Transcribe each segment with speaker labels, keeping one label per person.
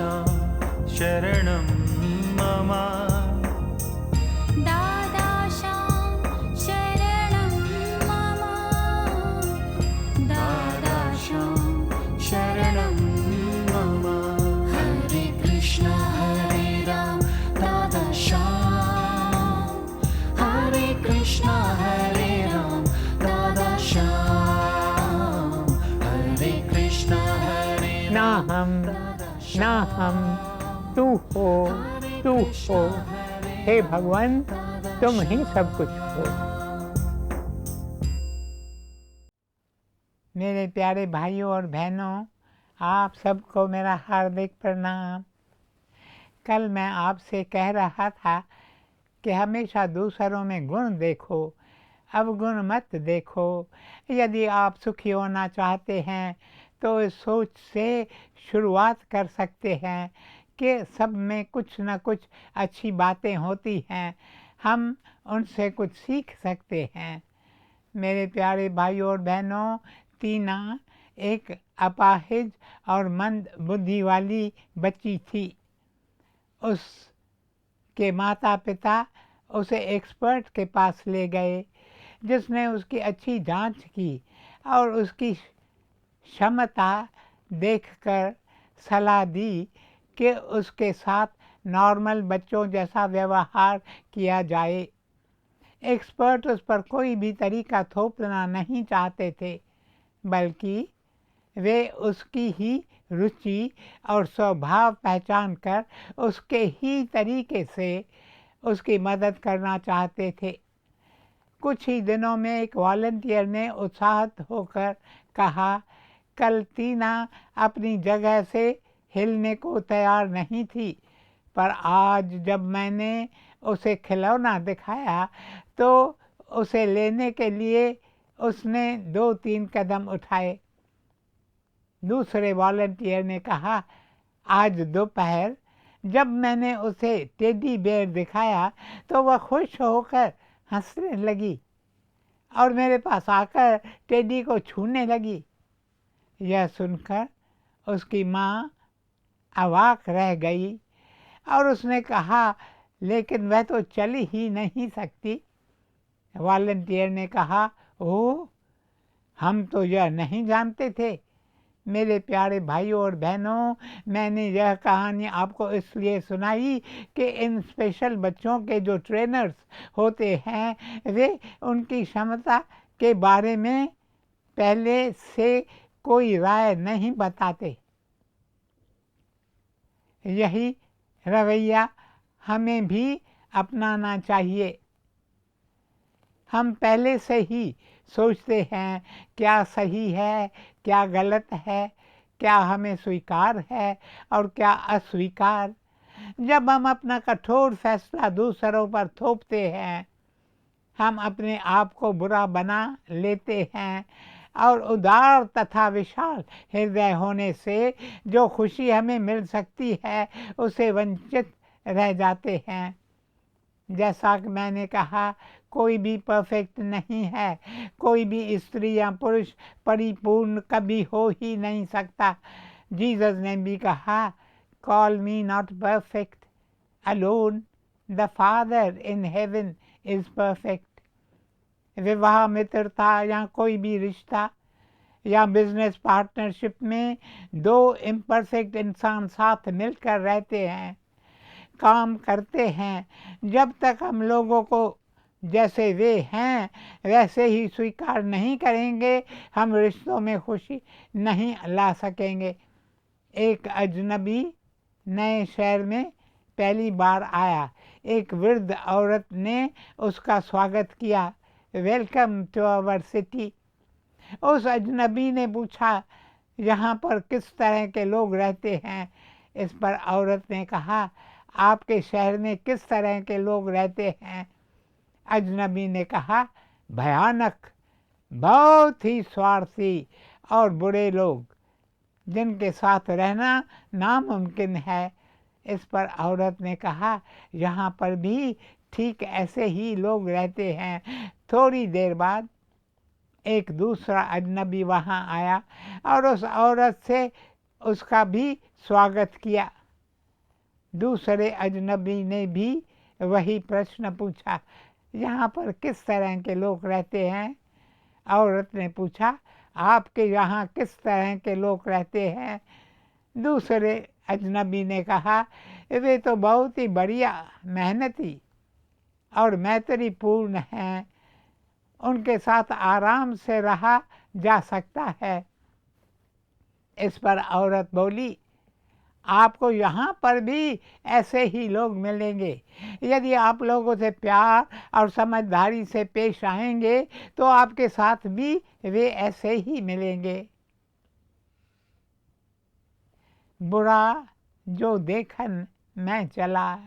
Speaker 1: दादाशां शरणं मम
Speaker 2: दादाशां शरणं मम
Speaker 1: दादाशां शरणं मम हरे कृष्ण हरे राम दादाशां हरे कृष्ण हरे राम दादाशां हरे कृष्ण हरे
Speaker 3: ना हम ना हम, तू हो, हे भगवान तुम ही सब कुछ हो। मेरे प्यारे भाइयों और बहनों, आप सबको मेरा हार्दिक प्रणाम। कल मैं आपसे कह रहा था कि हमेशा दूसरों में गुण देखो, अवगुण मत देखो। यदि आप सुखी होना चाहते हैं तो इस सोच से शुरुआत कर सकते हैं कि सब में कुछ न कुछ अच्छी बातें होती हैं, हम उनसे कुछ सीख सकते हैं। मेरे प्यारे भाइयों और बहनों, टीना एक अपाहिज और मंद बुद्धि वाली बच्ची थी। उसके माता पिता उसे एक्सपर्ट के पास ले गए, जिसने उसकी अच्छी जांच की और उसकी क्षमता देखकर सलाह दी कि उसके साथ नॉर्मल बच्चों जैसा व्यवहार किया जाए। एक्सपर्ट उस पर कोई भी तरीका थोपना नहीं चाहते थे, बल्कि वे उसकी ही रुचि और स्वभाव पहचान कर उसके ही तरीके से उसकी मदद करना चाहते थे। कुछ ही दिनों में एक वॉलंटियर ने उत्साहित होकर कहा, कल टीना अपनी जगह से हिलने को तैयार नहीं थी, पर आज जब मैंने उसे खिलौना दिखाया तो उसे लेने के लिए उसने 2-3 कदम उठाए। दूसरे वॉलंटियर ने कहा, आज दोपहर जब मैंने उसे टेडी बेयर दिखाया तो वह खुश होकर हंसने लगी और मेरे पास आकर टेडी को छूने लगी। यह सुनकर उसकी माँ अवाक रह गई और उसने कहा, लेकिन वह तो चल ही नहीं सकती। वॉलंटियर ने कहा, ओह, हम तो यह नहीं जानते थे। मेरे प्यारे भाइयों और बहनों, मैंने यह कहानी आपको इसलिए सुनाई कि इन स्पेशल बच्चों के जो ट्रेनर्स होते हैं वे उनकी क्षमता के बारे में पहले से कोई राय नहीं बताते। यही रवैया हमें भी अपनाना चाहिए। हम पहले से ही सोचते हैं क्या सही है, क्या गलत है, क्या हमें स्वीकार है और क्या अस्वीकार। जब हम अपना कठोर फैसला दूसरों पर थोपते हैं, हम अपने आप को बुरा बना लेते हैं और उदार तथा विशाल हृदय होने से जो खुशी हमें मिल सकती है उसे वंचित रह जाते हैं। जैसा कि मैंने कहा, कोई भी परफेक्ट नहीं है, कोई भी स्त्री या पुरुष परिपूर्ण कभी हो ही नहीं सकता। जीसस ने भी कहा, call me not perfect alone, the father in heaven is perfect. विवाह, मित्रता या कोई भी रिश्ता या बिजनेस पार्टनरशिप में दो इम्परफेक्ट इंसान साथ मिलकर रहते हैं, काम करते हैं। जब तक हम लोगों को जैसे वे हैं वैसे ही स्वीकार नहीं करेंगे, हम रिश्तों में खुशी नहीं ला सकेंगे। एक अजनबी नए शहर में पहली बार आया। एक वृद्ध औरत ने उसका स्वागत किया, वेलकम टू आवर सिटी। उस अजनबी ने पूछा, यहाँ पर किस तरह के लोग रहते हैं? इस पर औरत ने कहा, आपके शहर में किस तरह के लोग रहते हैं? अजनबी ने कहा, भयानक, बहुत ही स्वार्थी और बुरे लोग, जिनके साथ रहना नामुमकिन है। इस पर औरत ने कहा, यहाँ पर भी ठीक ऐसे ही लोग रहते हैं। थोड़ी देर बाद एक दूसरा अजनबी वहाँ आया और उस औरत से उसका भी स्वागत किया। दूसरे अजनबी ने भी वही प्रश्न पूछा, यहाँ पर किस तरह के लोग रहते हैं? औरत ने पूछा, आपके यहाँ किस तरह के लोग रहते हैं? दूसरे अजनबी ने कहा, वे तो बहुत ही बढ़िया, मेहनती और मैत्रीपूर्ण हैं, उनके साथ आराम से रहा जा सकता है। इस पर औरत बोली, आपको यहाँ पर भी ऐसे ही लोग मिलेंगे। यदि आप लोगों से प्यार और समझदारी से पेश आएंगे तो आपके साथ भी वे ऐसे ही मिलेंगे। बुरा जो देखन मैं चला।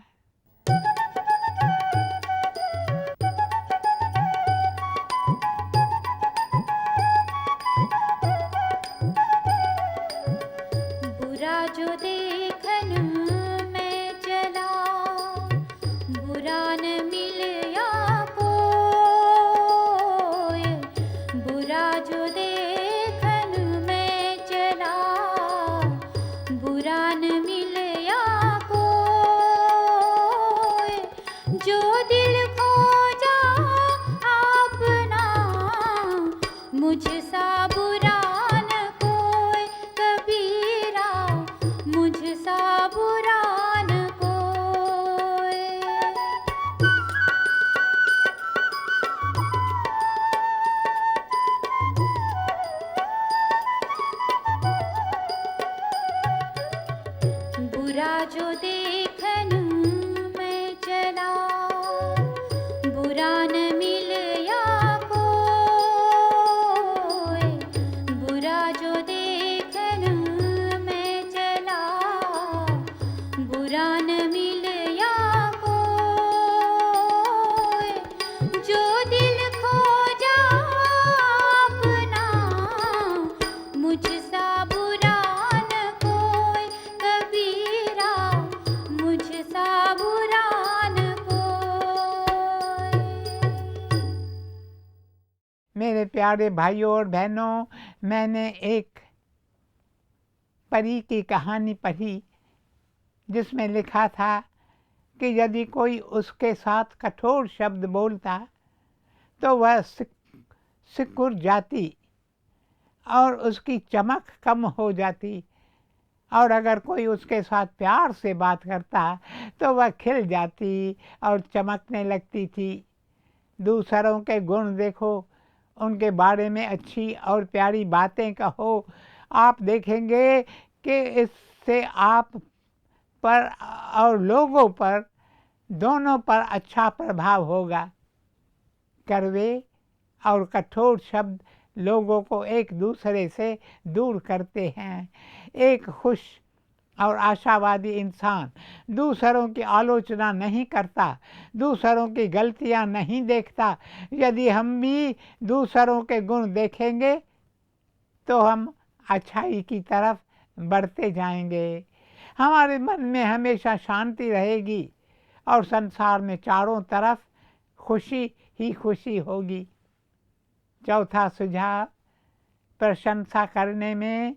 Speaker 2: बुरा जो देखन मैं चला, बुरा न मिलया कोई। बुरा जो देखन मैं चला, बुरा न मिलया कोई। जो दिल खोजा आपना, मुझसा बुरा न कोई। कबीरा मुझसा बुरा न कोई। बुरा जो देखन मैं चला, बुरा न मिलया कोई। बुरा जो देखन मैं चला, बुरा न मिलया कोई। जो दिल खोजा अपना, मुझसा बुरा न कोई। कबीरा मुझसा बुरा न कोई।
Speaker 3: मेरे प्यारे भाइयों और बहनों, मैंने एक परी की कहानी पढ़ी जिसमें लिखा था कि यदि कोई उसके साथ कठोर शब्द बोलता तो वह सिकुड़ जाती और उसकी चमक कम हो जाती, और अगर कोई उसके साथ प्यार से बात करता तो वह खिल जाती और चमकने लगती थी। दूसरों के गुण देखो, उनके बारे में अच्छी और प्यारी बातें कहो, आप देखेंगे कि इससे आप पर और लोगों पर दोनों पर अच्छा प्रभाव होगा। कड़वे और कठोर शब्द लोगों को एक दूसरे से दूर करते हैं। एक खुश और आशावादी इंसान दूसरों की आलोचना नहीं करता, दूसरों की गलतियां नहीं देखता। यदि हम भी दूसरों के गुण देखेंगे तो हम अच्छाई की तरफ बढ़ते जाएंगे। हमारे मन में हमेशा शांति रहेगी और संसार में चारों तरफ खुशी ही खुशी होगी। चौथा सुझाव, प्रशंसा करने में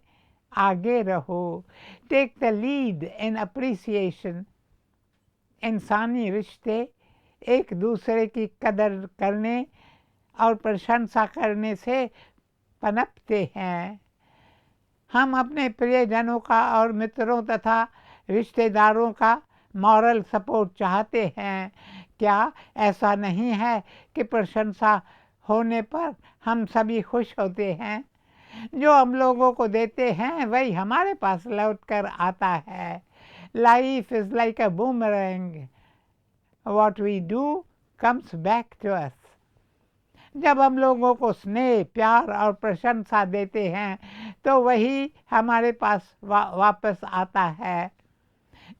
Speaker 3: आगे रहो। Take the lead in appreciation. इंसानी रिश्ते एक दूसरे की कदर करने और प्रशंसा करने से पनपते हैं। हम अपने प्रियजनों का और मित्रों तथा रिश्तेदारों का मॉरल सपोर्ट चाहते हैं। क्या ऐसा नहीं है कि प्रशंसा होने पर हम सभी खुश होते हैं? जो हम लोगों को देते हैं वही हमारे पास लौट कर आता है। Life is like a boomerang, what we do comes back to us. जब हम लोगों को स्नेह, प्यार और प्रशंसा देते हैं तो वही हमारे पास वापस आता है।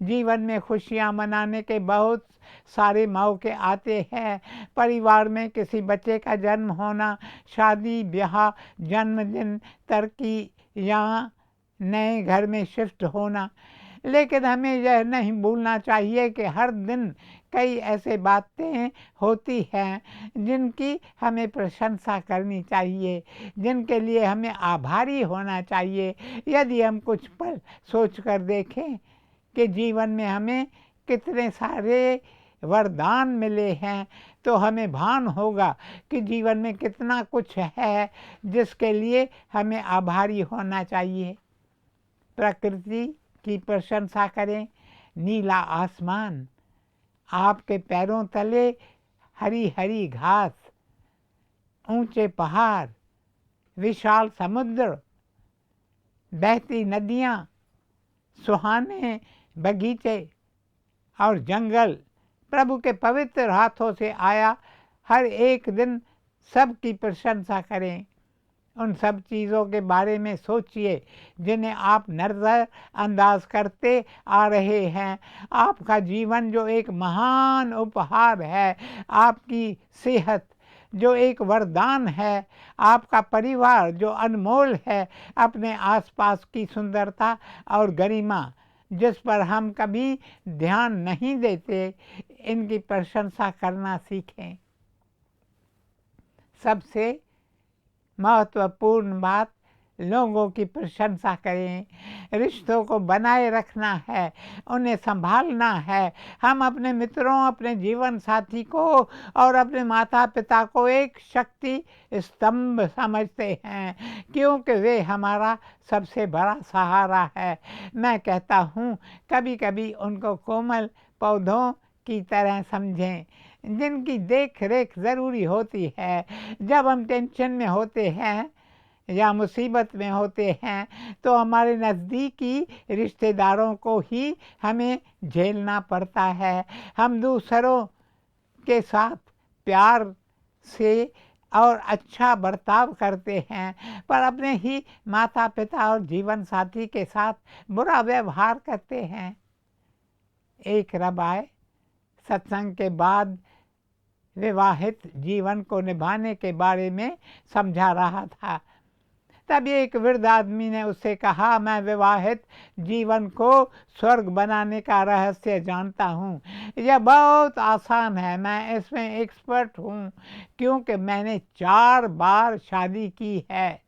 Speaker 3: जीवन में खुशियां मनाने के बहुत सारे मौके आते हैं। परिवार में किसी बच्चे का जन्म होना, शादी ब्याह, जन्मदिन, तरक्की या नए घर में शिफ्ट होना। लेकिन हमें यह नहीं भूलना चाहिए कि हर दिन कई ऐसे बातें होती हैं जिनकी हमें प्रशंसा करनी चाहिए, जिनके लिए हमें आभारी होना चाहिए। यदि हम कुछ पल सोच कर देखें कि जीवन में हमें कितने सारे वरदान मिले हैं, तो हमें भान होगा कि जीवन में कितना कुछ है जिसके लिए हमें आभारी होना चाहिए। प्रकृति की प्रशंसा करें। नीला आसमान, आपके पैरों तले हरी हरी घास, ऊंचे पहाड़, विशाल समुद्र, बहती नदियाँ, सुहाने बगीचे और जंगल प्रभु के पवित्र हाथों से आया। हर एक दिन सबकी प्रशंसा करें। उन सब चीज़ों के बारे में सोचिए जिन्हें आप नज़रअंदाज करते आ रहे हैं। आपका जीवन जो एक महान उपहार है, आपकी सेहत जो एक वरदान है, आपका परिवार जो अनमोल है, अपने आसपास की सुंदरता और गरिमा जिस पर हम कभी ध्यान नहीं देते, इनकी प्रशंसा करना सीखें। सबसे महत्वपूर्ण बात, लोगों की प्रशंसा करें। रिश्तों को बनाए रखना है, उन्हें संभालना है। हम अपने मित्रों, अपने जीवन साथी को और अपने माता पिता को एक शक्ति स्तंभ समझते हैं, क्योंकि वे हमारा सबसे बड़ा सहारा है। मैं कहता हूँ, कभी कभी उनको कोमल पौधों की तरह समझें जिनकी देख रेख ज़रूरी होती है। जब हम टेंशन में होते हैं या मुसीबत में होते हैं, तो हमारे नज़दीकी रिश्तेदारों को ही हमें झेलना पड़ता है। हम दूसरों के साथ प्यार से और अच्छा बर्ताव करते हैं, पर अपने ही माता पिता और जीवन साथी के साथ बुरा व्यवहार करते हैं। एक रबाय सत्संग के बाद विवाहित जीवन को निभाने के बारे में समझा रहा था। तब एक वृद्ध आदमी ने उससे कहा, मैं विवाहित जीवन को स्वर्ग बनाने का रहस्य जानता हूँ। यह बहुत आसान है, मैं इसमें एक्सपर्ट हूँ, क्योंकि मैंने 4 बार शादी की है।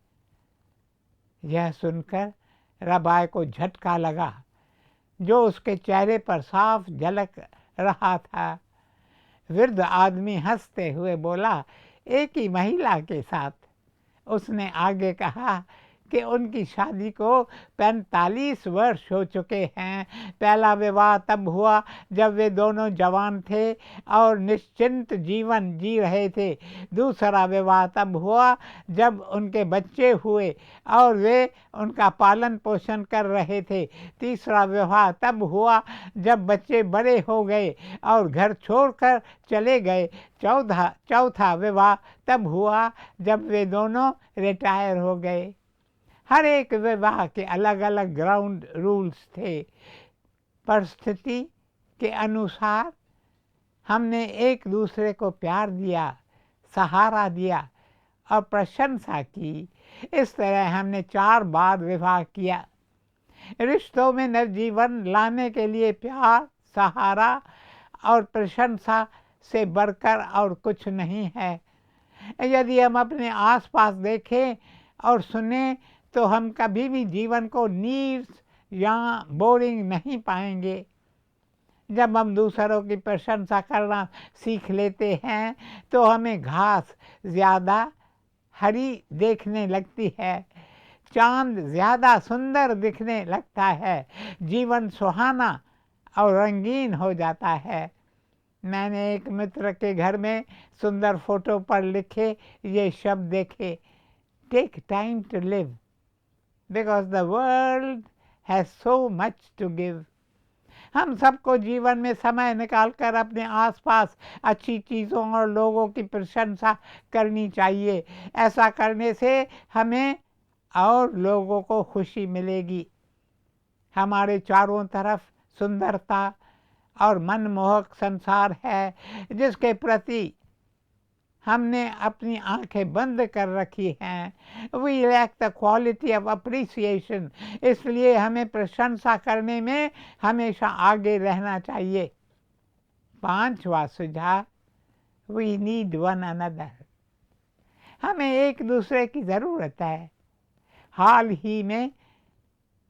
Speaker 3: यह सुनकर रबाय को झटका लगा, जो उसके चेहरे पर साफ झलक रहा था। वृद्ध आदमी हंसते हुए बोला, एक ही महिला के साथ। उसने आगे कहा कि उनकी शादी को 45 वर्ष हो चुके हैं। पहला विवाह तब हुआ जब वे दोनों जवान थे और निश्चिंत जीवन जी रहे थे। दूसरा विवाह तब हुआ जब उनके बच्चे हुए और वे उनका पालन पोषण कर रहे थे। तीसरा विवाह तब हुआ जब बच्चे बड़े हो गए और घर छोड़कर चले गए। चौथा विवाह तब हुआ जब वे दोनों रिटायर हो गए। हर एक विवाह के अलग अलग ग्राउंड रूल्स थे। परिस्थिति के अनुसार हमने एक दूसरे को प्यार दिया, सहारा दिया और प्रशंसा की। इस तरह हमने 4 बार विवाह किया। रिश्तों में नवजीवन लाने के लिए प्यार, सहारा और प्रशंसा से बढ़कर और कुछ नहीं है। यदि हम अपने आसपास देखें और सुने, तो हम कभी भी जीवन को नीरस या बोरिंग नहीं पाएंगे। जब हम दूसरों की प्रशंसा करना सीख लेते हैं, तो हमें घास ज़्यादा हरी देखने लगती है, चांद ज़्यादा सुंदर दिखने लगता है, जीवन सुहाना और रंगीन हो जाता है। मैंने एक मित्र के घर में सुंदर फोटो पर लिखे ये शब्द देखे, take time to live because the world has so much to give. हम सबको जीवन में समय निकालकर अपने आसपास अच्छी चीज़ों और लोगों की प्रशंसा करनी चाहिए। ऐसा करने से हमें और लोगों को खुशी मिलेगी। हमारे चारों तरफ सुंदरता और मनमोहक संसार है, जिसके प्रति हमने अपनी आंखें बंद कर रखी हैं। We lack the quality of appreciation. इसलिए हमें प्रशंसा करने में हमेशा आगे रहना चाहिए। 5वां सुझाव, वी नीड वन अनदर। हमें एक दूसरे की ज़रूरत है। हाल ही में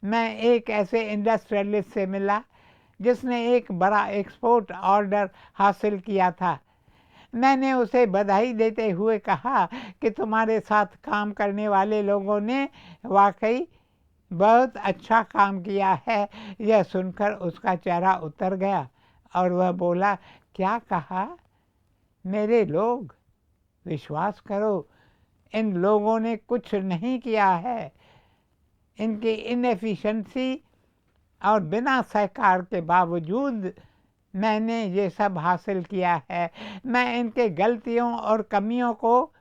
Speaker 3: मैं एक ऐसे इंडस्ट्रियलिस्ट से मिला जिसने एक बड़ा एक्सपोर्ट ऑर्डर हासिल किया था। मैंने उसे बधाई देते हुए कहा कि तुम्हारे साथ काम करने वाले लोगों ने वाकई बहुत अच्छा काम किया है। यह सुनकर उसका चेहरा उतर गया और वह बोला, क्या कहा? मेरे लोग, विश्वास करो, इन लोगों ने कुछ नहीं किया है। इनकी इनएफिशिएंसी और बिना सहकार के बावजूद मैंने ये सब हासिल किया है। मैं इनके गलतियों और कमियों को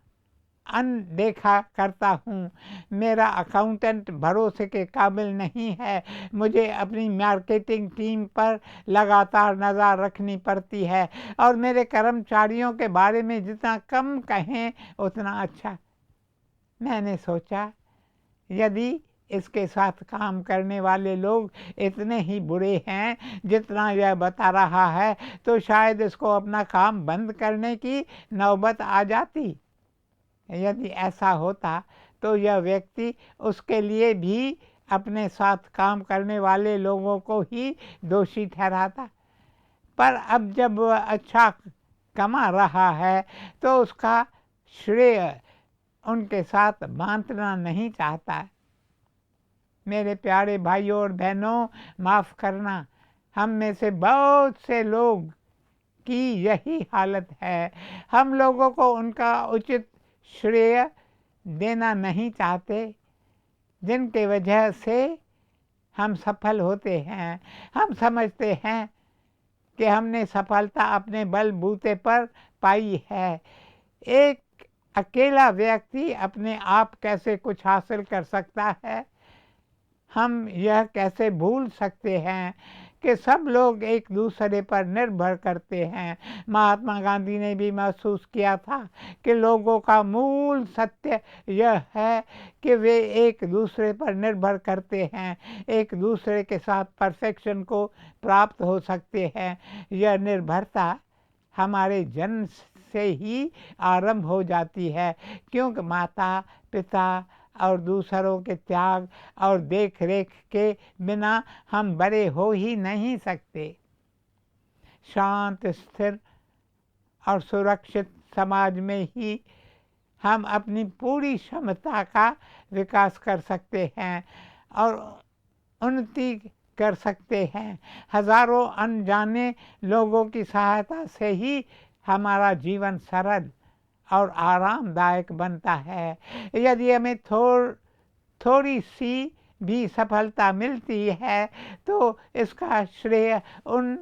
Speaker 3: अनदेखा करता हूँ। मेरा अकाउंटेंट भरोसे के काबिल नहीं है। मुझे अपनी मार्केटिंग टीम पर लगातार नज़र रखनी पड़ती है और मेरे कर्मचारियों के बारे में जितना कम कहें उतना अच्छा। मैंने सोचा, यदि इसके साथ काम करने वाले लोग इतने ही बुरे हैं जितना यह बता रहा है, तो शायद इसको अपना काम बंद करने की नौबत आ जाती। यदि ऐसा होता तो यह व्यक्ति उसके लिए भी अपने साथ काम करने वाले लोगों को ही दोषी ठहराता। पर अब जब वह अच्छा कमा रहा है तो उसका श्रेय उनके साथ बांटना नहीं चाहता। मेरे प्यारे भाइयों और बहनों, माफ़ करना, हम में से बहुत से लोग की यही हालत है। हम लोगों को उनका उचित श्रेय देना नहीं चाहते जिनके वजह से हम सफल होते हैं। हम समझते हैं कि हमने सफलता अपने बलबूते पर पाई है। एक अकेला व्यक्ति अपने आप कैसे कुछ हासिल कर सकता है? हम यह कैसे भूल सकते हैं कि सब लोग एक दूसरे पर निर्भर करते हैं। महात्मा गांधी ने भी महसूस किया था कि लोगों का मूल सत्य यह है कि वे एक दूसरे पर निर्भर करते हैं, एक दूसरे के साथ परफेक्शन को प्राप्त हो सकते हैं। यह निर्भरता हमारे जन्म से ही आरंभ हो जाती है, क्योंकि माता पिता और दूसरों के त्याग और देख रेख के बिना हम बड़े हो ही नहीं सकते। शांत, स्थिर और सुरक्षित समाज में ही हम अपनी पूरी क्षमता का विकास कर सकते हैं और उन्नति कर सकते हैं। हजारों अनजाने लोगों की सहायता से ही हमारा जीवन सरल और आरामदायक बनता है। यदि हमें थोड़ी सी भी सफलता मिलती है तो इसका श्रेय उन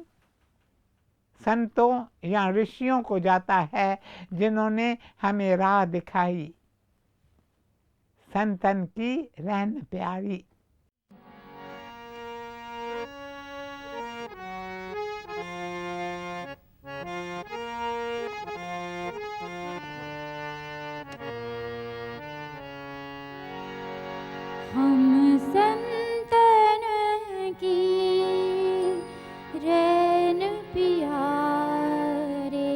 Speaker 3: संतों या ऋषियों को जाता है जिन्होंने हमें राह दिखाई। संतन की रहन प्यारी।
Speaker 2: हम संतन की रैन प्यारे,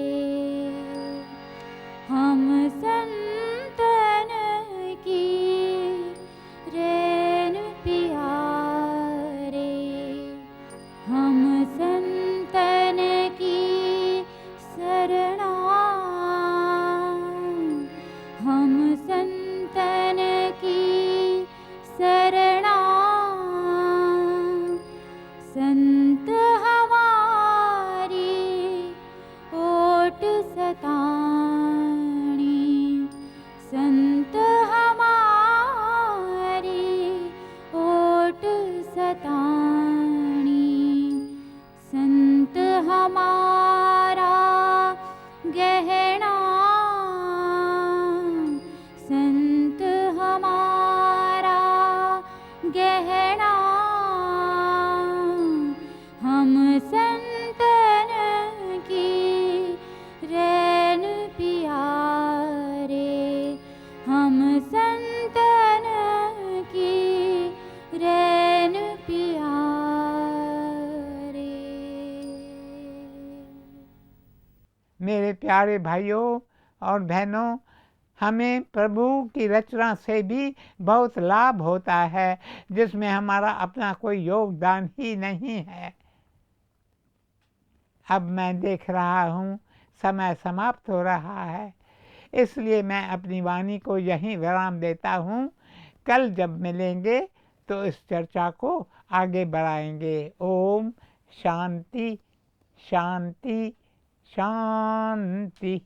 Speaker 2: हम संतन की रैन प्यारे, हम संतन की शरणा, हम संतन की शरणा। संत हमारी ओट सताणी, संत हमारी ओट सताणी, संत हमारा गहना, संत हमारा गहना। हम संतन की रैन प्यारे, हम संतन की रैन प्यारे।
Speaker 3: मेरे प्यारे भाइयों और बहनों, हमें प्रभु की रचना से भी बहुत लाभ होता है जिसमें हमारा अपना कोई योगदान ही नहीं है। अब मैं देख रहा हूँ समय समाप्त हो रहा है, इसलिए मैं अपनी वाणी को यहीं विराम देता हूँ। कल जब मिलेंगे तो इस चर्चा को आगे बढ़ाएंगे। ओम शांति शांति शांति।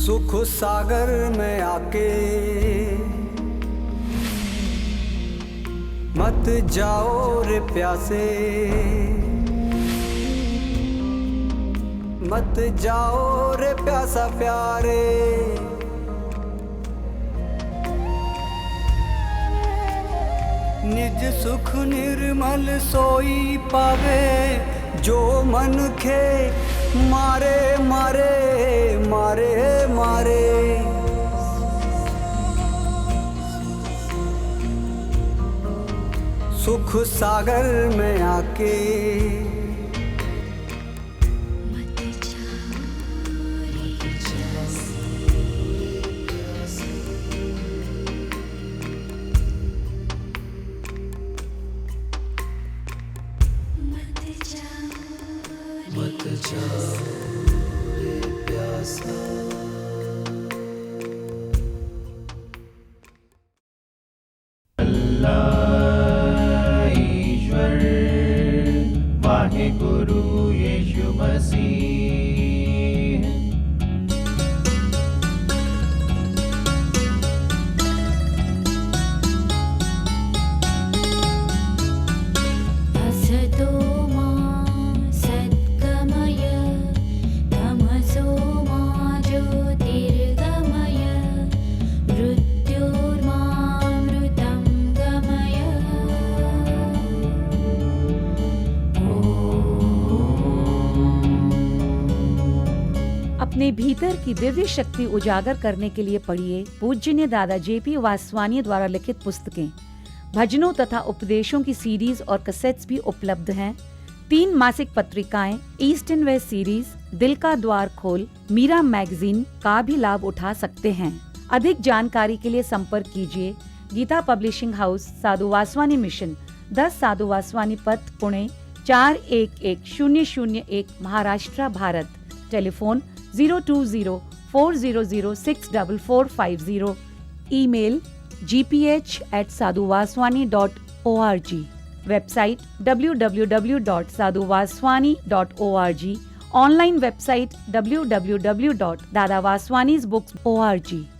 Speaker 4: सुख सागर में आके मत जाओ रे प्यासे, मत जाओ रे प्यासा प्यारे। निज सुख निर्मल सोई पावे, जो मन खे मारे मारे मारे मारे। सुख सागर में आके
Speaker 1: ईश्वर वाहेगुरु यीशु मसीह।
Speaker 2: असतो मा सद्गमय, तमसो मा ज्योतिर्गमय, मृत्योर्मामृतं गमय।
Speaker 5: अपने भीतर की दिव्य शक्ति उजागर करने के लिए पढ़िए पूज्यनीय दादा जेपी वासवानी द्वारा लिखित पुस्तकें। भजनों तथा उपदेशों की सीरीज और कैसेट्स भी उपलब्ध हैं। 3 मासिक पत्रिकाएं, ईस्ट एंड वेस्ट सीरीज, दिल का द्वार खोल, मीरा मैगजीन का भी लाभ उठा सकते हैं। अधिक जानकारी के लिए संपर्क कीजिए गीता पब्लिशिंग हाउस, साधु वासवानी मिशन, 10 साधु वासवानी पथ, Pune 411001, Maharashtra, Bharat. Telephone 02040064450। Email gph@sadhuvaswani.org। Website www.sadhuvaswani.org। Online website www.dadavaswanisbooks.org।